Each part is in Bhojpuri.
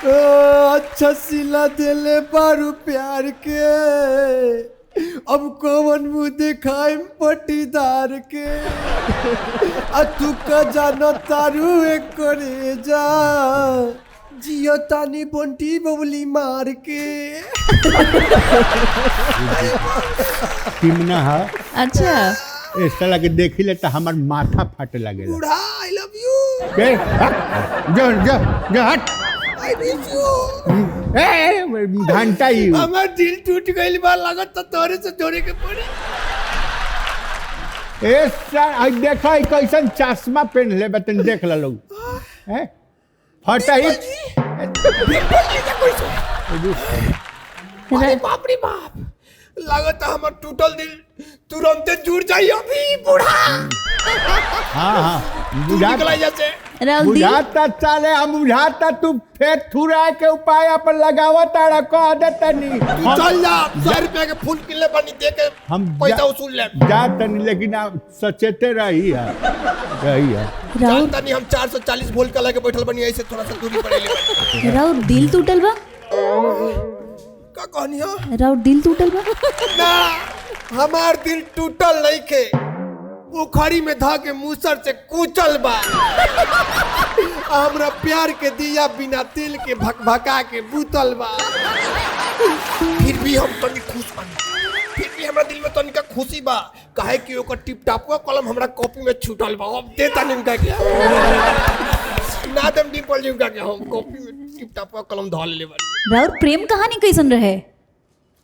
अच्छा सिला देले बारू प्यार के, अब कौन मुँह दिखाई पटीदार के। तू का जानो तारू एक करे जा, जियो तानी बंटी बबली मार के। टीमना है। अच्छा ऐसा लगे देखी ले तो हमार माथा फाटे लगे। बूढ़ा आई लव यू। के जो जो जो हट। I miss you. ए घंटा ही हमार दिल टूट गइल बा, लागत तो तोरे से जोड़े के पड़ी। ऐसा आई देखा ही कैसन चश्मा पहन ले बतन देख ला लोग हैं फटा ही। अरे बाप रे बाप, लागत हमार टूटल दिल तुरंत जुड़ जाई अभी बूढ़ा। हाँ निकला जैसे बुझाता चले हम बुझाता तू फिर थुरा के उपाय अपन लगावा तारा कह देता नहीं। तू चल जा, 100 रुपया के फूल किले बनी दे के हम पैसा वसूल ले। जाता नहीं लेकिन आप सचेते रही है जानता नहीं हम 440 वोल्ट का लेके बैठल बनी, ऐसे थोड़ा सा दूरी पर ले। राउर दिल टूटल बा? का कहनी है? राउर दिल टूटल बा? ना, हमार दिल टूटल नहीं के, उखड़ी में धा के मूसर से कूचल बा। हमरा प्यार के दिया बिना तिल के भका के बूतल बा। फिर भी हम तनी खुश बानी, फिर भी हमरा दिल में तनिका खुशी बा, काहे कि ओकर टिप टाप का कलम हमरा कॉपी में छूटल बा। अब दे तनी उनका के ना दम डिम्पल जी उनका के हम कॉपी में टिप टाप का कलम धो ले बानी। राउर प्रेम कहानी कैसन रहे?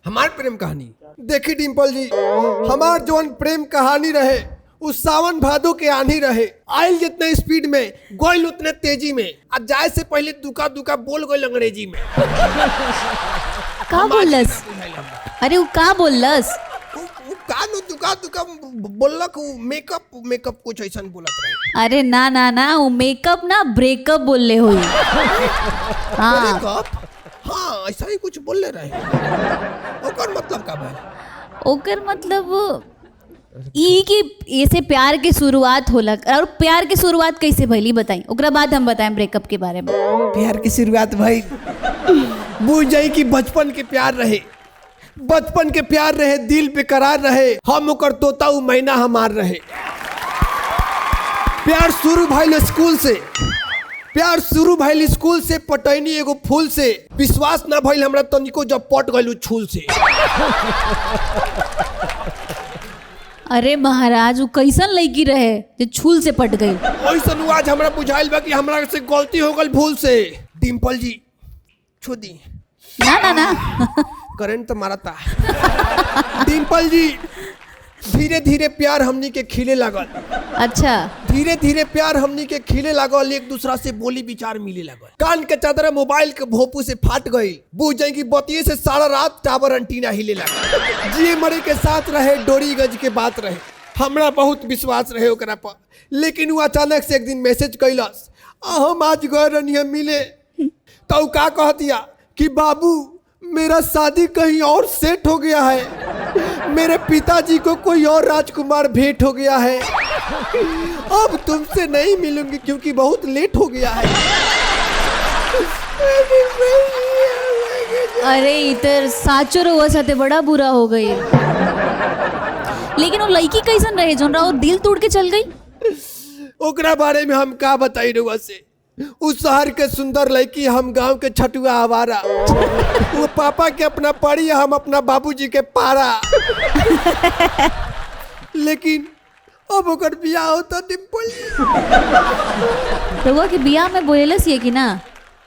हमार प्रेम कहानी देखी डिम्पल जी, हमार जोन प्रेम कहानी रहे उस सावन भादो के आंधी रहे। आयल जितने स्पीड में गोइल उतने तेजी में, अब जाए से पहले दुका दुका बोल गइल अंग्रेजी में। का बोलस? अरे वो का बोलस? का नु दुका दुका बोलक, मेकअप मेकअप कुछ ऐसा बोलत रहे। अरे ना ना ना, वो मेकअप ना ब्रेकअप बोलले हुई। हाँ मेकअप, हाँ ऐसा ही कुछ बोल रहे। ओकर मतलब का भाई? ओकर मतलब ई कि ऐसे प्यार के शुरुआत होला। और प्यार की शुरुआत कैसे भइली बताई, ओकरा बाद हम बताएं ब्रेकअप के बारे में। प्यार की शुरुआत भाई बुझ जाई कि बचपन के प्यार रहे, बचपन के प्यार रहे, दिल बेकरार रहे, हम ओकर तोता उ मैना हमार रहे। प्यार शुरू भइल स्कूल से, प्यार शुरू भइल स्कूल से, पटैनी एगो फूल से। विश्वास ना भइल हमरा तनिको जब पट गइल छूल से। अरे महाराज, वो कैसन लड़की रहे जो छूल से पट गई? ओइसन आज हमरा बुझाइल बा कि हमरा से गलती हो गइल भूल से। डिम्पल जी छू दी ना ना ना करंट तो मारा था। डिम्पल जी धीरे धीरे प्यार हमनी के खिले लागल। अच्छा, धीरे धीरे प्यार हमनी के खिले लागल, एक दूसरा से बोली विचार मिले लागल। कान के चादर मोबाइल के भोपू से फाट गई, बुझ जाए कि बतिये से सारा रात टावर एंटीना हिले लगा। जिए मरे के साथ रहे, डोरी गज के बात रहे, हमरा बहुत विश्वास रहे ओकरा पर। लेकिन वो अचानक से एक दिन मैसेज कैलस, हम आज गए रनिया मिले, तो का कह दिया कि बाबू मेरा शादी कहीं और सेट हो गया है, मेरे पिताजी को कोई और राजकुमार भेंट हो गया है, अब तुमसे नहीं मिलूंगी क्योंकि बहुत लेट हो गया है। अरे इधर साचो रोवा साथे बड़ा बुरा हो गई। लेकिन वो लड़की कैसन रहे जोन राव दिल तोड़ के चल गई? ओकरा बारे में हम का बताई रउआ से। उस शहर के सुंदर लड़की, हम गांव के छटुआ आवारा। वो पापा के अपना पड़ी, हम अपना बाबूजी के पारा। लेकिन अब ओकर बियाह होता डिम्पल। रउआ के बियाह में बोलेलस ये कि ना?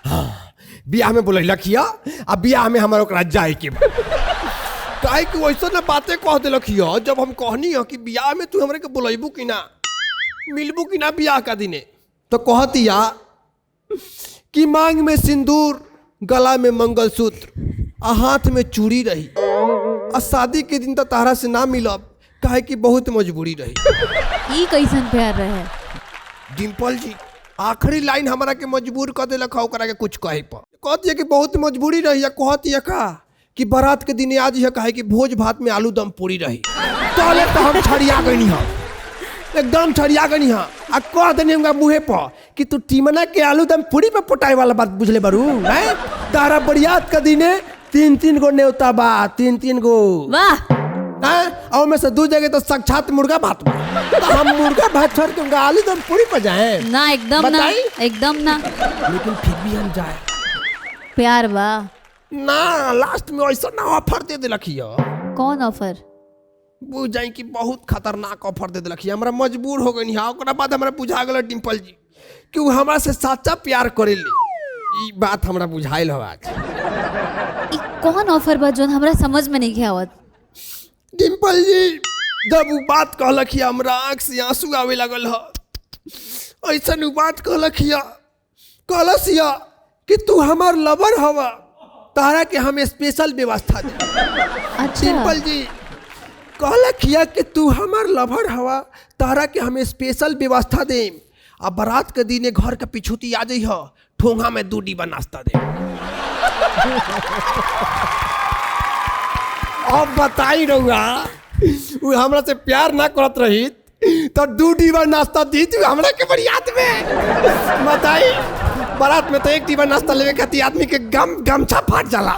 हाँ, बियाह में बोले लखिया, अब बियाह में हमारा ओकरा जाए के बा। काहे कि वैसा ना बातें कह दे लखिया, जब हम कहनी है कि बियाह में तू हमरे के बोलेबू कि ना, मिलबू कि ना बियाह का दिने, तो कहतिया कि मांग में सिंदूर, गला में मंगलसूत्र, आ हाथ में चूड़ी रही, आ शादी के दिन तो तारा से ना मिलब, काहे कि बहुत मजबूरी रही। ई कैसन प्यार रहे? डिम्पल जी आखिरी लाइन हमारा के मजबूर कर देलक ओकरा के कुछ कहे पर। कहती है कि बहुत मजबूरी रही, या कहती है का कि बारात के दिन आज है, काहे कि भोज भात में आलू दम पूरी रही। तो हम छड़िया गई हम। एकदम छड़िया गनी हाँ आ कह देनी हमका मुहे पर कि तू टीमना के आलू दम पूरी पे पोटाई वाला बात बुझले बारू हैं तारा बरियात का दिने 3-3 गो नेवता बा 3-3 गो वाह हैं और में से 2 जगह तो साक्षात मुर्गा भात बा तो हम मुर्गा भात छोड़ के उनका आलू दम पूरी पे जाए ना एकदम ना बताई? एकदम ना लेकिन फिर भी हम जाए प्यार बा ना लास्ट में ऐसा ना ऑफर दे दिलखियो कौन ऑफर बुझ जाई कि बहुत खतरनाक ऑफर दे दिलखियो हमरा मजबूर हो गई हाँ ओकरा बाद हमरा बुझा गेल डिम्पल जी कि वो हमरा से सच्चा प्यार करेली ई बात हमरा बुझाइल हो आज ई कौन ऑफर बा जोन हमरा समझ में नहीं आवत डिम्पल जी जब वो बात कहलखिया हमरा आँख से आंसू आवे लगल ह ऐसा वो बात कहलसिया कि तू हमार लवर हवा तारा के हम स्पेशल व्यवस्था दे अच्छा डिम्पल जी कहलखिया कि तू हमार लवर हवा तारा के हम स्पेशल व्यवस्था दे आ बारात के दिने घर के पिछुती आ जाइ ह ठोंगा में 2 डिब्बा नाश्ता दे अब बताई रहुआ वो हमरा से प्यार ना करत रही तो 2 डिब्बा नाश्ता दी तू हमरा के बरियात में बताई बारात में तो 1 डिब्बा नाश्ता लेवे खातिर आदमी के गमछा फाट जाला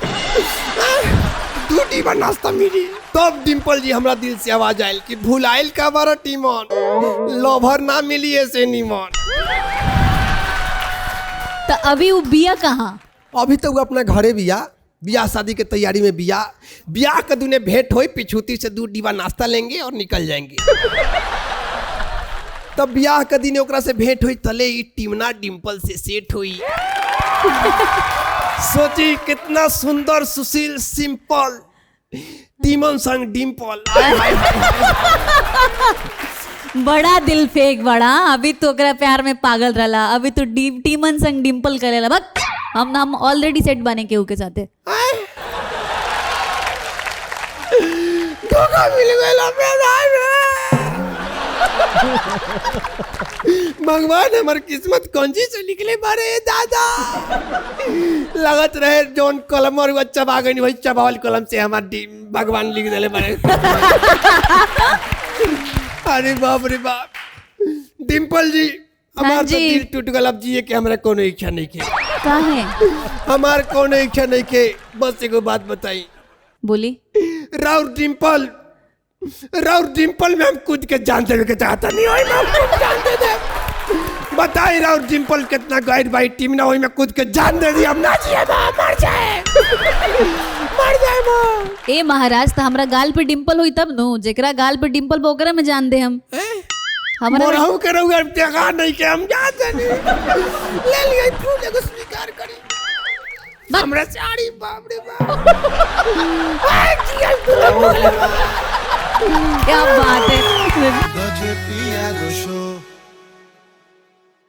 2 डिब्बा नाश्ता मिली तब डिम्पल जी हमरा दिल से आवाज आयल कि भुलाइल का बारा टीमन लवर ना मिली ऐसे नीमन तो अभी वो बिया कहाँ अभी तो वो अपना घरे बियाह शादी के तैयारी में बियाह के दुने भेंट होई पिछुती से 2 डिब्बा नाश्ता लेंगे और निकल जाएंगे तब बियाह के दिन ओकरा से भेंट हुई तले ई टीमना डिम्पल से सेट हुई सोची कितना सुंदर सुशील सिंपल टीमन संग डिम्पल बड़ा दिल फेक बड़ा अभी तो ओकरा प्यार में पागल रहला अभी तो टीमन संग डिम्पल करेला बक हम ऑलरेडी सेट बने केहू के साथे धोखा मिल गया भगवान हमार किस्मत कौनसी से निकले बारे दादा लगत रहे जोन कलम और वो चबा गई वही चबावल कलम से हमार भगवान लिख दिले बारे अरे बाप रे बाप डिम्पल जी हमार तो दिल टूट गल अब जिए के हमरा कोनो इच्छा नहीं के काहे हमार कोनो इच्छा नहीं के बस एगो बात बताई बोली राउर डिम्पल में हम कूद के जान देवे के चाहता नहीं होई मैं कूद जान दे दे बताई राउर डिम्पल कितना गाइड बाई टीम ना होई मैं कूद के जान दे दी अब ना जिए मर जाए ए महाराज तो हमरा गाल पे डिम्पल हुई तब नो जेकरा गाल पे डिम्पल बा ओकरा में जान दे हम हमरा मोरहु के रहुआ देखा नहीं के हम जाते नहीं ले लिया फूल एगो स्वीकार करी हमरा साड़ी बाप रे बाप क्या बात है Doce pia do show